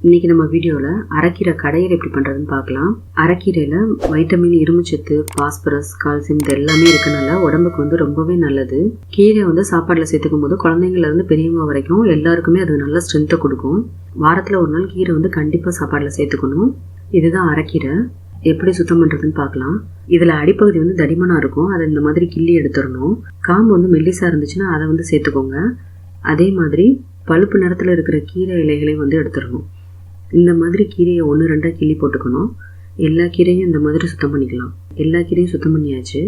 இன்னைக்கு நம்ம வீடியோவில் அரைக்கீரை கடையல் எப்படி பண்ணுறதுன்னு பார்க்கலாம். அரைக்கீரையில் வைட்டமின், இரும்புச்சத்து, பாஸ்பரஸ், கால்சியம் இது எல்லாமே இருக்கனால உடம்புக்கு ரொம்பவே நல்லது. கீரை சாப்பாட்டில் சேர்த்துக்கும் போது குழந்தைங்கள்லேருந்து பெரியவங்க வரைக்கும் எல்லாருக்குமே அது நல்ல ஸ்ட்ரென்த்தை கொடுக்கும். வாரத்தில் ஒரு நாள் கீரை கண்டிப்பாக சாப்பாட்டில் சேர்த்துக்கணும். இதுதான் அரைக்கீரை. எப்படி சுத்தம் பண்ணுறதுன்னு பார்க்கலாம். இதில் அடிப்பகுதி தடிமனாக இருக்கும். அதை இந்த மாதிரி கிள்ளி எடுத்துடணும். காம்பு மெல்லிசாக இருந்துச்சுன்னா அதை சேர்த்துக்கோங்க. அதே மாதிரி பழுப்பு நிறத்தில் இருக்கிற கீரை இலைகளையும் எடுத்துடணும். இந்த மாதிரி கீரையை 1-2 கிள்ளி போட்டுக்கணும். எல்லா கீரையும் இந்த மாதிரி சுத்தம் பண்ணிக்கலாம். எல்லா கீரையும் சுத்தம் பண்ணியாச்சு.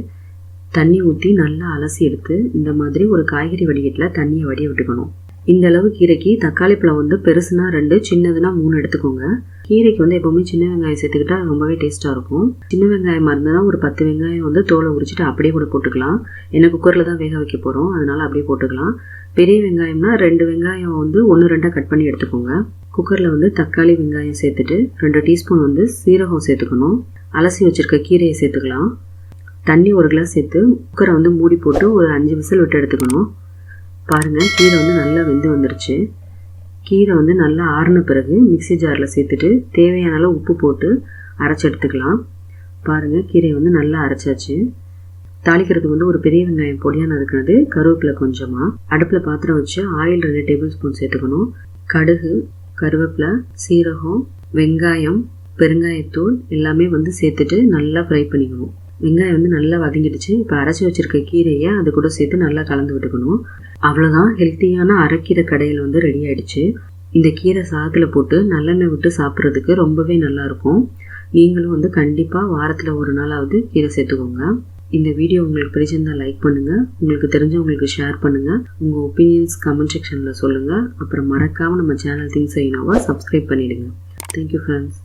தண்ணி ஊற்றி நல்லா அலசி எடுத்து இந்த மாதிரி ஒரு காய்கறி வடிகட்டில் தண்ணியை வடிய விட்டுக்கணும். இந்த அளவு கீரைக்கு தக்காளி பழம் பெருசுனா 2, சின்னதுனா 3 எடுத்துக்கோங்க. கீரைக்கு எப்போவுமே சின்ன வெங்காயம் சேர்த்துக்கிட்டா ரொம்பவே டேஸ்ட்டாக இருக்கும். சின்ன வெங்காயமாக இருந்ததுன்னா ஒரு 10 வெங்காயம் தோலை உரிச்சிட்டு அப்படியே கூட போட்டுக்கலாம். ஏன்னா குக்கரில் தான் வேக வைக்க போகிறோம், அதனால் அப்படியே போட்டுக்கலாம். பெரிய வெங்காயம்னா 2 வெங்காயம் 1-2 கட் பண்ணி எடுத்துக்கோங்க. குக்கரில் தக்காளி, வெங்காயம் சேர்த்துட்டு 2 டீஸ்பூன் சீரகம் சேர்த்துக்கணும். அலசி வச்சுருக்க கீரையை சேர்த்துக்கலாம். தண்ணி 1 கிளாஸ் சேர்த்து குக்கரை மூடி போட்டு ஒரு 5 விசில் விட்டு எடுத்துக்கணும். பாருங்கள், கீரை நல்லா வெந்து வந்துருச்சு. கீரை நல்லா ஆறின பிறகு மிக்சி ஜாரில் சேர்த்துட்டு தேவையான அளவு உப்பு போட்டு அரைச்சி எடுத்துக்கலாம். பாருங்கள், கீரையை நல்லா அரைச்சாச்சு. தாளிக்கிறதுக்கு ஒரு பெரிய வெங்காயம் பொடியாக நறுக்கிறது, கருவேப்பிலை கொஞ்சமாக. அடுப்பில் பாத்திரம் வச்சு ஆயில் 2 டேபிள் ஸ்பூன் சேர்த்துக்கணும். கடுகு, கருவேப்பிலை, சீரகம், வெங்காயம், பெருங்காயத்தூள் எல்லாமே சேர்த்துட்டு நல்லா ஃப்ரை பண்ணிக்கணும். வெங்காயம் நல்லா வதங்கிடுச்சு. இப்போ அரைச்சி வச்சுருக்க கீரையை அது கூட சேர்த்து நல்லா கலந்து விட்டுக்கணும். அவ்வளோதான், ஹெல்த்தியான அரைக்கீரை கடையில் ரெடி ஆகிடுச்சு. இந்த கீரை சாதத்தில் போட்டு நல்லெண்ணெய் விட்டு சாப்பிட்றதுக்கு ரொம்பவே நல்லாயிருக்கும். நீங்களும் கண்டிப்பாக வாரத்தில் ஒரு நாளாவது கீரை சேர்த்துக்கோங்க. இந்த வீடியோ உங்களுக்கு பிடிச்சிருந்தால் லைக் பண்ணுங்கள். உங்களுக்கு தெரிஞ்சவங்களுக்கு ஷேர் பண்ணுங்கள். உங்கள் ஒப்பீனியன்ஸ் கமெண்ட் செக்ஷனில் சொல்லுங்கள். அப்புறம் மறக்காமல் நம்ம சேனல் திங்ஸ் ஐ நோவை சப்ஸ்கிரைப் பண்ணிவிடுங்க. Thank you friends.